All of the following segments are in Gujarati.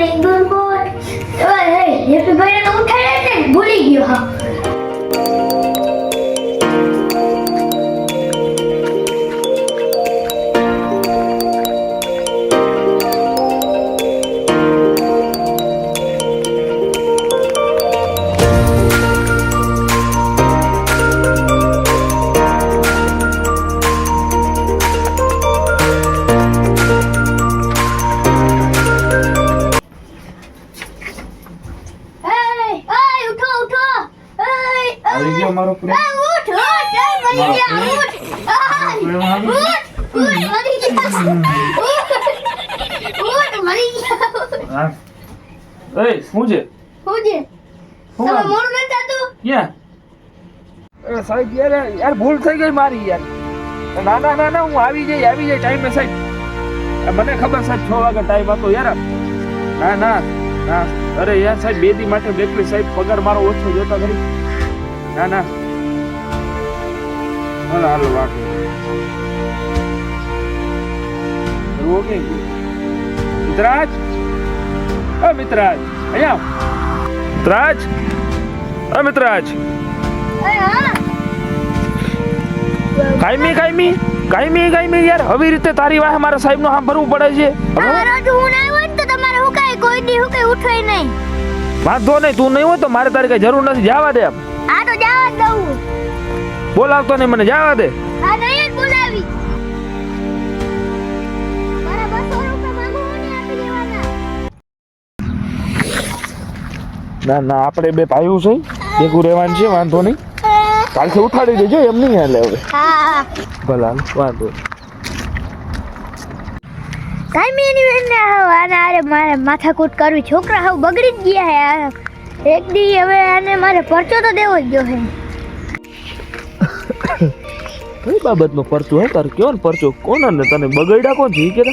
નહીં દૂર બોલ હેપી બર્થડે તો ઉઠાડે ને ભૂલી ગયો હા મારો પ્રેમ ઉઠ મરી ગયા એ શું છે તમે મોડું નથી થતું ક્યાં અરે સાહેબ યાર ભૂલ થઈ ગઈ મારી યાર ના ના ના ના હું આવી જાય ટાઈમે સાહેબ મને ખબર સાહેબ 6 વાગે ટાઈમ હતો યાર ના ના ના અરે યાર સાહેબ 2 દી માટે બેકરી સાહેબ પગાર મારો ઓછો જોતા ખરી ના ના હાલો વાત રોકે મિત્રાજ મિત્રાજ અહીંયા મિત્રાજ કાયમી યાર આવી રીતે તારી વાહે મારા સાહેબ નું સાંભળવું પડે છે કોઈ દી હું કઈ ઉઠાય નહીં વાંધો નહીં તું નહીં હોય તો મારે તારી કઈ જરૂર નથી જવા દે આ તો જવા દઉં બોલાવતો નહીં મને જવા દે આ નહીં બોલાવી મારા 200 રૂપિયા માંગો ને આપી દેવાના ના ના આપણે બે ભાઈઓ છે ભેગું રહેવાનું છે વાંધો નહીં કાલથી ઉઠાડી દેજો એમ નહીં હાલે હવે હા ભલા વાંધો કાઈ મેની વેને આરે મારે માથાકૂટ કરવી છોકરા હાવ બગડી જ ગયા હે એક દી હવે આને મારે પરચો તો દેવો જ જો હે કઈ બાબતનો પરચો હે તાર કયો ને પરચો કોણ ને તને બગડ્યા કોણ છે કે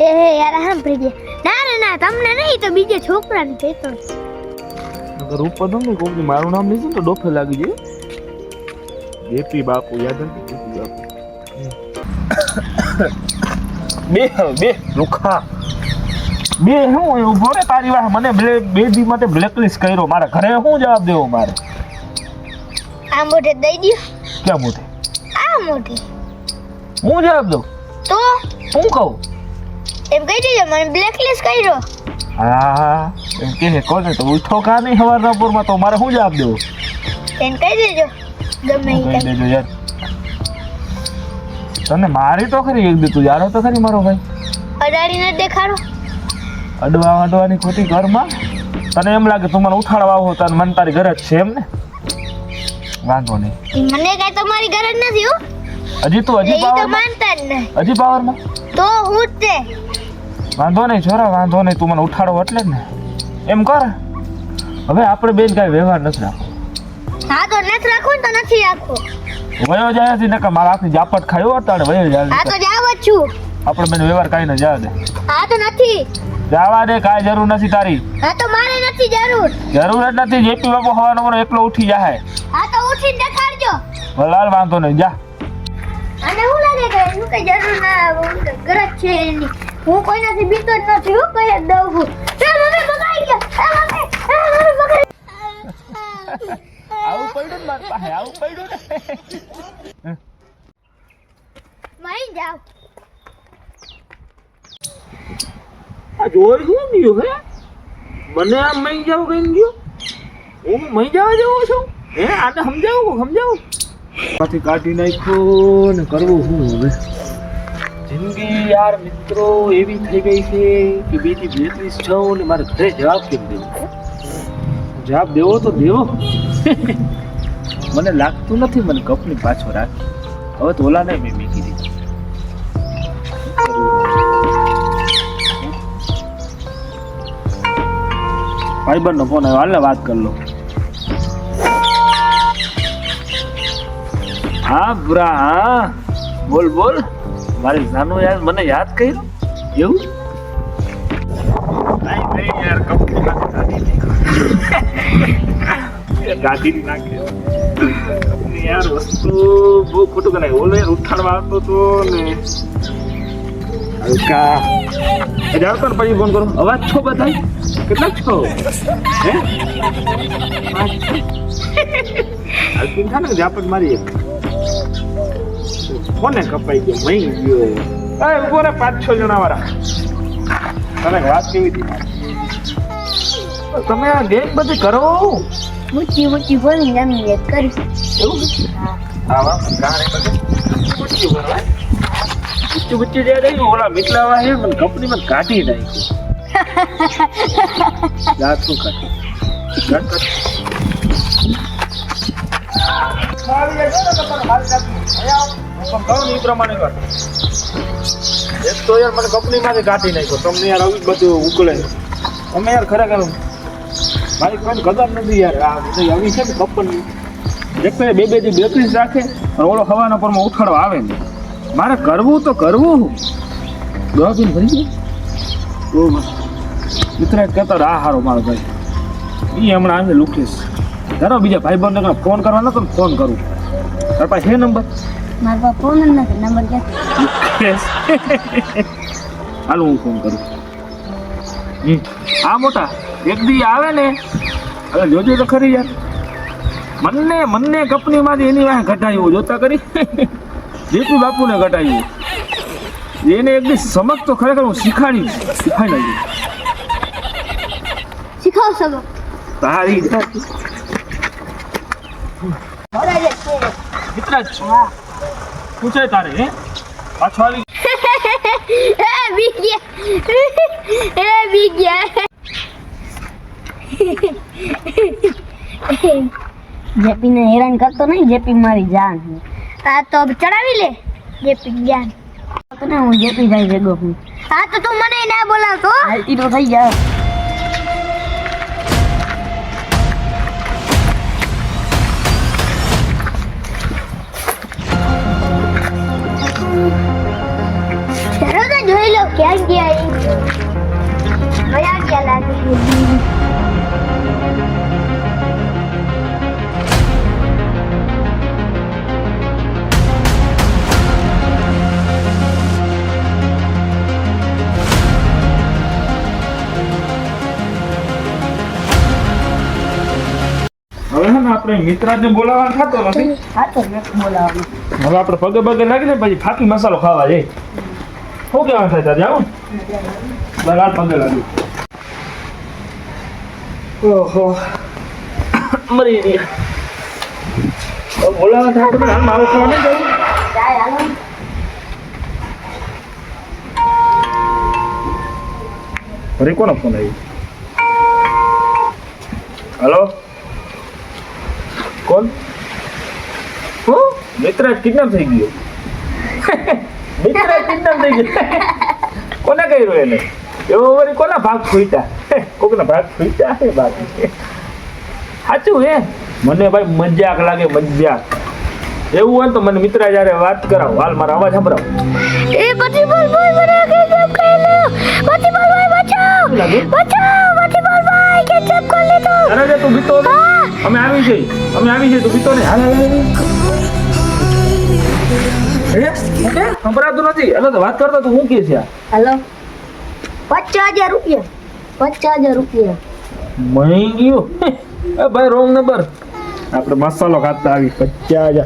એ યાર હામ પ્રી ગયા ના તમને નહીં તો બીજે છોકરાને કહેતો અગર ઉપર તમને કોકની મારું નામ લીધું તો ડોફે લાગી જાય બેપી બાપુ યાદ નથી બાપુ બે લુખા બે હું ઉભો રે તારી વાહ મને બે દી માટે બ્લેકલિસ્ટ કર્યો મારા ઘરે શું જવાબ દેવો મારે આ મોઢે દઈ દયો ક્યાં મોઢે આ મોઢે હું જવાબ દઉં તો હું કહું એમ કહી દેજો મને બ્લેકલિસ્ટ કર્યો હા એમ કે કોને તો ઉઠો કા નહીં હવારના પોરમાં તો મારે શું જવાબ દેવો એમ કહી દેજો ગમે એ કહી દેજો યાર તને મારી તો ખરી એક દી તું જાણો તો ખરી મારો ભાઈ અડાડીને દેખાડો અડવાની ખોટી ઘરમાં તને એમ લાગે તું મને ઉઠાડવા આવો તને મન તારી ગરજ છે એમ ને વાંધો નહીં મને કઈ તમારી ગરજ નથી હો હજી તો માનતા જ નહીં હજી પાવરમાં તો હું જ તે વાંધો નહીં છોરા વાંધો નહીં તું મને ઉઠાડો એટલે જ ને એમ કર હવે આપણે બેન કાંઈ વ્યવહાર નથી રાખો હા તો નથી રાખવું તો નથી રાખવો વયો જાય છે ને કે મારા આખી જાપટ ખાયો અતાડે વયો જાય હા તો જાવ જ છું આપણે બેન વ્યવહાર કાંઈ ન જવા દે હા તો નથી જવા દે કાંઈ જરૂર નથી તારી હા તો મારે નથી જરૂર જ નથી જેપી બાપુ હવાનો મને એકલો ઉઠી જાય હા તો ઉઠીને દેખાડજો ભલાલ વાંધો નહીં જા અને હું લાગે કે એનું કઈ જરૂર ના ગરજ છે એની હું કોઈનાથી બીતો જ નથી હું કઈ જ દઉં છું મમ્મી બગાડી ગયા મમ્મી બગાડી આવું પડ્યું ને મારી પાસે આવું પડ્યું ને માઈ જાવ આ જોઈ શું ગયું હે મને આમ મઈ જાવ કઈ ગયો હું મઈ જવા જેવો છું હે આને સમજાવું પાછી કાઢી નાખ્યો ને કરવું શું હવે જિંદગી યાર મિત્રો એવી થઈ ગઈ છે કે બીજી બેટરી જાઉં ને મારે ઘરે જવાબ કેમ દેવો જવાબ દેવો તો દેવો મને લાગતું નથી મને કપની પાછો રાખી હવે તો ઓલા નહીં મેં મીકી દીધી ભાઈબંધનો ફોન આવ્યો હાલ વાત કરી લો હા બુરા હા બોલ મારી જાનો યાર મને યાદ કર્યો એવું નહીં યાર કંપની ગાડી નાખી યાર વસ્તુ બહુ ખોટું કરાય ઓલે ઉઠાડવા આવતો તો ને હલકા જાવ તો પછી ફોન કરો. અવાજ છો બધાય કેટલા છો હે હાલતું થાય ને જાપટ મારી કોને કપાઈ ગયો મહી ગયો એ ઉભો રે 5-6 જણા વાળા તને વાત કેવી હતી તમે આ ગેમ બધી કરો ઊંચી ઊંચી બોલી જમી એક કરી એવું હા વાહ ગાણે બધું ઊંચી બોલવા બચ્ચી જે રહી ઓલા મિટલાવા હે મને કંપની માં કાઢી નાખી જાત નું કાઢી એક તો યાર મને કંપની માંથી કાઢી નાખ્યો તમને યાર આવી બધું ઉકળે તમે યાર ખરેખર મારી કોઈ કદર નથી યાર આ બધી આવી છે ને કંપની એક તો બે દી બેકરી રાખે અને ઓલો હવાના પરમાં ઉઠાડવા આવે ને મારે કરવું તો કરવું દવા પીને ભરી ગયો મિત્ર કહેતા આ હારો મારો ભાઈ એ હમણાં આવે લુકીશ ધરો બીજા ભાઈ બંને ફોન કરવાનો તો ફોન કરું તાર પાસે છે નંબર મારા પાસે ફોન જ નથી નંબર ક્યાંથી હાલો હું ફોન કરું હા મોટા એક દી આવે ને હવે જોજો તો ખરી યાર મને કંપનીમાંથી એની વાંહે ઘટાડ્યું જોતા કરી જેપી બાપુને ઘટાડ્યું એને એક દી સમજ તો ખરેખર હું શીખાડી નાખ્યું શીખાવ સગો તારી મિત્ર પૂછે તારે હે પાછો આવી બી ગયા જેપી ને હેરાન કરતો નહીં જેપી મારી જાન આ તો ચડાવી લે જેપી જાન તને હું જેપી ભાઈ ભેગો હું હા તો તું મને ના બોલાવતો હાલતી તો થઈ જા ચાલો તો જોઈ લો ક્યાં ગયા ગયા લાગે હવે હે ને આપણે મિત્રાજને બોલાવવાનો થતો નથી હા તો નથી બોલાવવાનું હવે આપણે પગે પગે લાગીને પછી ફાકી મસાલો ખાવા જાય શું કહેવાનું થાય તારે આવું બરાબર પગે લાગી ઓહો મરી ગયા બોલાવવા થાય તો હાલ માવો ખાવા નહીં જવું જાય હાલો ફરી કોનો ફોન આવ્યો હલો કોણ હું મિત્ર કિડનેપ થઈ ગયો મિત્ર કિડનેપ થઈ ગયો કોને કર્યો એને એવો વળી કોના ભાગ ફૂટ્યા કોકના ભાગ ફૂટ્યા હે બાકી સાચું હે મને ભાઈ મજાક લાગે મજાક એવું હોય તો મને મિત્ર જ્યારે વાત કરાવો હાલ મારો અવાજ સંભળાવો એ પછી બોલ બોલ મને કે જબ કરી લો પછી બોલ ભાઈ બચાવ બચાવ પછી બોલ ભાઈ કે જબ કરી લીધો અરે જે તું બીતો ને અમે આવી જઈ તું બીતો ને હાલ હાલ હે સંભળાતું નથી એટલે તો વાત કરતો તો હું કે છે હેલો 50,000 રૂપિયા 50,000 રૂપિયા મહી ગયો એ ભાઈ રોંગ નંબર આપણે મસાલો ખાતા આવી 50,000